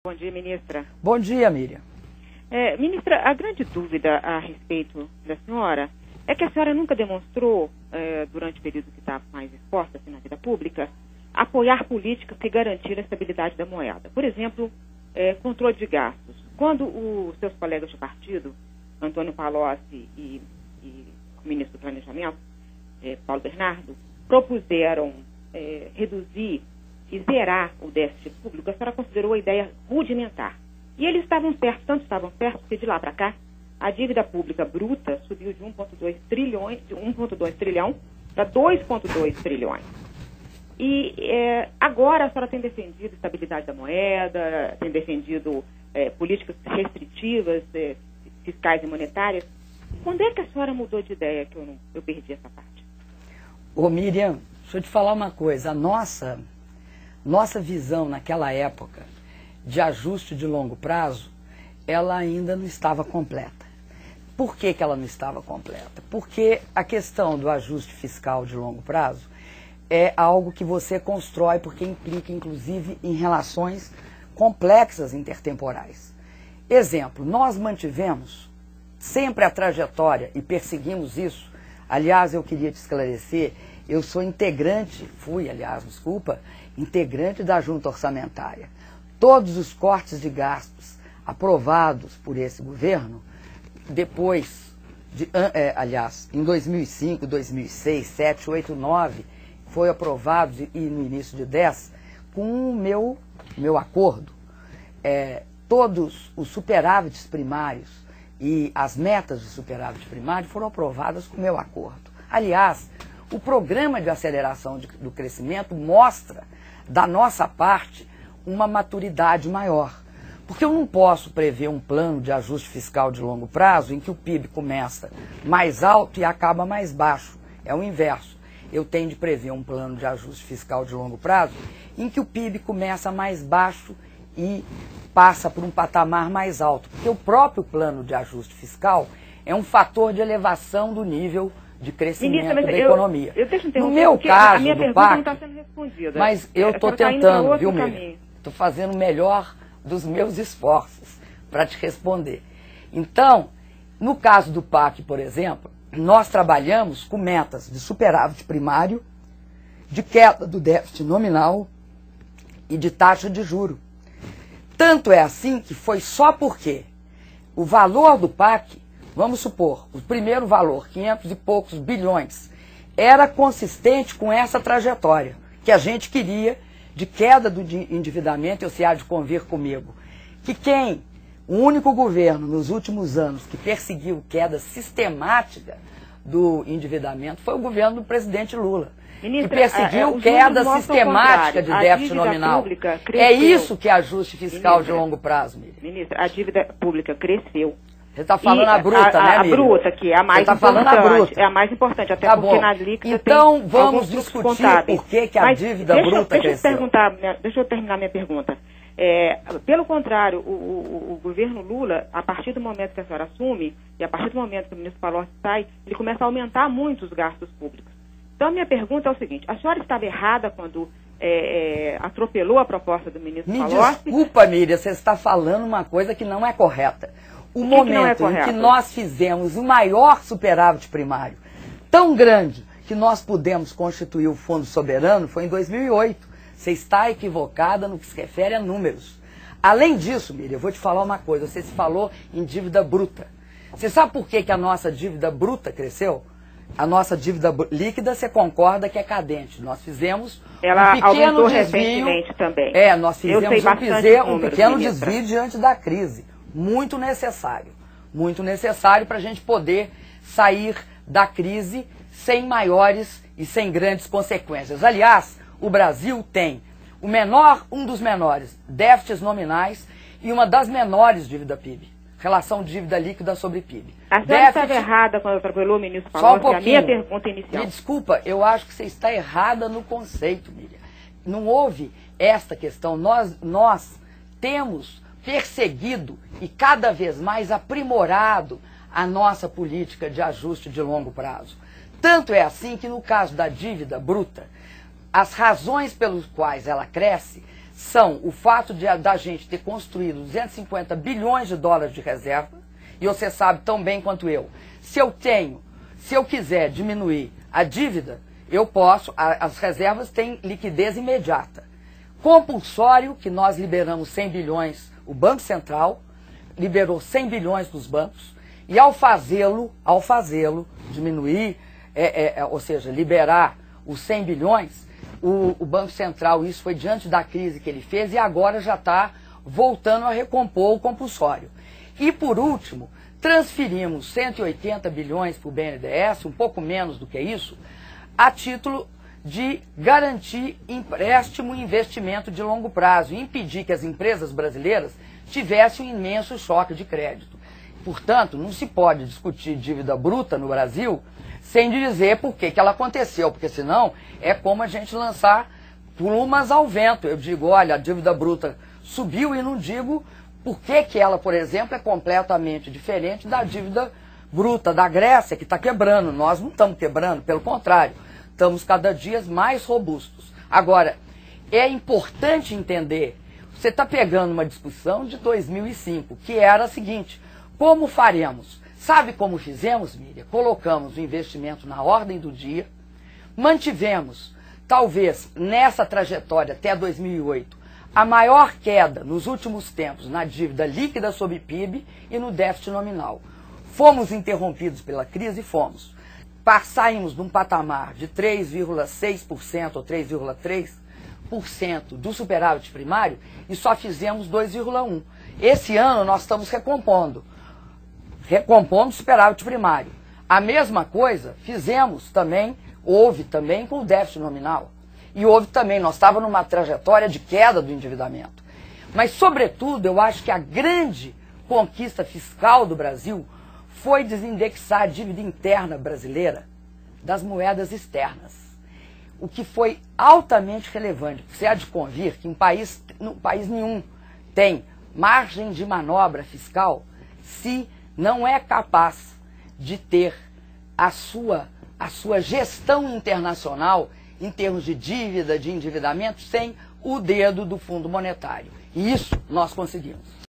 Bom dia, ministra. Bom dia, Miriam. Ministra, a grande dúvida a respeito da senhora é que a senhora nunca demonstrou, durante o período que está mais exposta assim, na vida pública, apoiar políticas que garantiram a estabilidade da moeda. Por exemplo, controle de gastos. Quando os seus colegas de partido, Antônio Palocci e o ministro do Planejamento, Paulo Bernardo, propuseram reduzir e zerar o déficit público, a senhora considerou a ideia rudimentar. E eles estavam certos, tanto estavam certos, que de lá para cá, a dívida pública bruta subiu de 1,2 trilhão para 2,2 trilhões. E agora a senhora tem defendido estabilidade da moeda, tem defendido políticas restritivas, fiscais e monetárias. Quando é que a senhora mudou de ideia que eu perdi essa parte? Ô Miriam, deixa eu te falar uma coisa. A nossa visão naquela época de ajuste de longo prazo, ela ainda não estava completa. Por que ela não estava completa? Porque a questão do ajuste fiscal de longo prazo é algo que você constrói porque implica, inclusive, em relações complexas intertemporais. Exemplo, nós mantivemos sempre a trajetória e perseguimos isso. Aliás, eu queria te esclarecer, eu sou integrante da Junta Orçamentária. Todos os cortes de gastos aprovados por esse governo, em 2005, 2006, 2007, 2008, 2009, foi aprovado, e no início de 2010, com o meu acordo. Todos os superávites primários e as metas de superávit primário foram aprovadas com o meu acordo. Aliás, o programa de aceleração do crescimento mostra, da nossa parte, uma maturidade maior. Porque eu não posso prever um plano de ajuste fiscal de longo prazo em que o PIB começa mais alto e acaba mais baixo. É o inverso. Eu tenho de prever um plano de ajuste fiscal de longo prazo em que o PIB começa mais baixo e passa por um patamar mais alto. Porque o próprio plano de ajuste fiscal é um fator de elevação do nível de crescimento da economia. No meu caso, do PAC, não está sendo respondida. Mas eu estou tentando, viu, Miriam? Estou fazendo o melhor dos meus esforços para te responder. Então, no caso do PAC, por exemplo, nós trabalhamos com metas de superávit primário, de queda do déficit nominal e de taxa de juro. Tanto é assim que foi só porque o valor do PAC, vamos supor, o primeiro valor, 500 e poucos bilhões, era consistente com essa trajetória que a gente queria de queda do endividamento, e você há de convir comigo, que o único governo nos últimos anos que perseguiu queda sistemática do endividamento foi o governo do presidente Lula. Ministra, que perseguiu queda sistemática de déficit nominal. É isso que é ajuste fiscal de longo prazo, Miriam. Ministra, a dívida pública cresceu. Você está falando a bruta, né, Miriam? A bruta, que é a mais importante. Você está falando a bruta. É a mais importante, até porque na líquida então, vamos discutir por que a dívida bruta cresceu. Deixa eu terminar minha pergunta. Pelo contrário, o governo Lula, a partir do momento que a senhora assume, e a partir do momento que o ministro Palocci sai, ele começa a aumentar muito os gastos públicos. Então, a minha pergunta é o seguinte, a senhora estava errada quando atropelou a proposta do ministro Palocci? Desculpa, Miriam, você está falando uma coisa que não é correta. O momento em que nós fizemos o maior superávit primário, tão grande que nós pudemos constituir o Fundo Soberano, foi em 2008. Você está equivocada no que se refere a números. Além disso, Miriam, eu vou te falar uma coisa. Você se falou em dívida bruta. Você sabe por que a nossa dívida bruta cresceu? A nossa dívida líquida, você concorda que é cadente. Nós fizemos um pequeno desvio. Também. Nós fizemos um pequeno desvio diante da crise. Muito necessário para a gente poder sair da crise sem maiores e sem grandes consequências. Aliás, o Brasil tem um dos menores déficits nominais e uma das menores dívida PIB, relação dívida líquida sobre PIB. A senhora estava errada quando atropelou o ministro Palocci, Só um pouquinho. A minha pergunta inicial. Me desculpa, eu acho que você está errada no conceito, Miriam. Não houve esta questão. Nós temos perseguido e cada vez mais aprimorado a nossa política de ajuste de longo prazo. Tanto é assim que no caso da dívida bruta, as razões pelas quais ela cresce são o fato da gente ter construído 250 bilhões de dólares de reserva, e você sabe tão bem quanto eu, se eu quiser diminuir a dívida, eu posso, as reservas têm liquidez imediata. Compulsório, que nós liberamos 100 bilhões, o Banco Central liberou 100 bilhões dos bancos, e ao fazê-lo, diminuir, ou seja, liberar os 100 bilhões, o Banco Central, isso foi diante da crise que ele fez, e agora já está voltando a recompor o compulsório. E por último, transferimos 180 bilhões para o BNDES, um pouco menos do que isso, a título de garantir empréstimo e investimento de longo prazo e impedir que as empresas brasileiras tivessem um imenso choque de crédito. Portanto, não se pode discutir dívida bruta no Brasil sem dizer por que ela aconteceu, porque senão é como a gente lançar plumas ao vento. Eu digo, olha, a dívida bruta subiu e não digo por que ela, por exemplo, é completamente diferente da dívida bruta da Grécia, que está quebrando. Nós não estamos quebrando, pelo contrário, estamos cada dia mais robustos. Agora, é importante entender, você está pegando uma discussão de 2005, que era a seguinte: como faremos? Sabe como fizemos, Miriam? Colocamos o investimento na ordem do dia, mantivemos, talvez nessa trajetória até 2008, a maior queda nos últimos tempos na dívida líquida sobre PIB e no déficit nominal. Fomos interrompidos pela crise? Fomos. Saímos de um patamar de 3,6% ou 3,3% do superávit primário e só fizemos 2,1%. Esse ano nós estamos recompondo o superávit primário. A mesma coisa fizemos também, houve também com o déficit nominal. E houve também, nós estávamos numa trajetória de queda do endividamento. Mas, sobretudo, eu acho que a grande conquista fiscal do Brasil foi desindexar a dívida interna brasileira das moedas externas. O que foi altamente relevante. Você há de convir que país nenhum tem margem de manobra fiscal se não é capaz de ter a sua gestão internacional em termos de dívida, de endividamento, sem o dedo do Fundo Monetário. E isso nós conseguimos.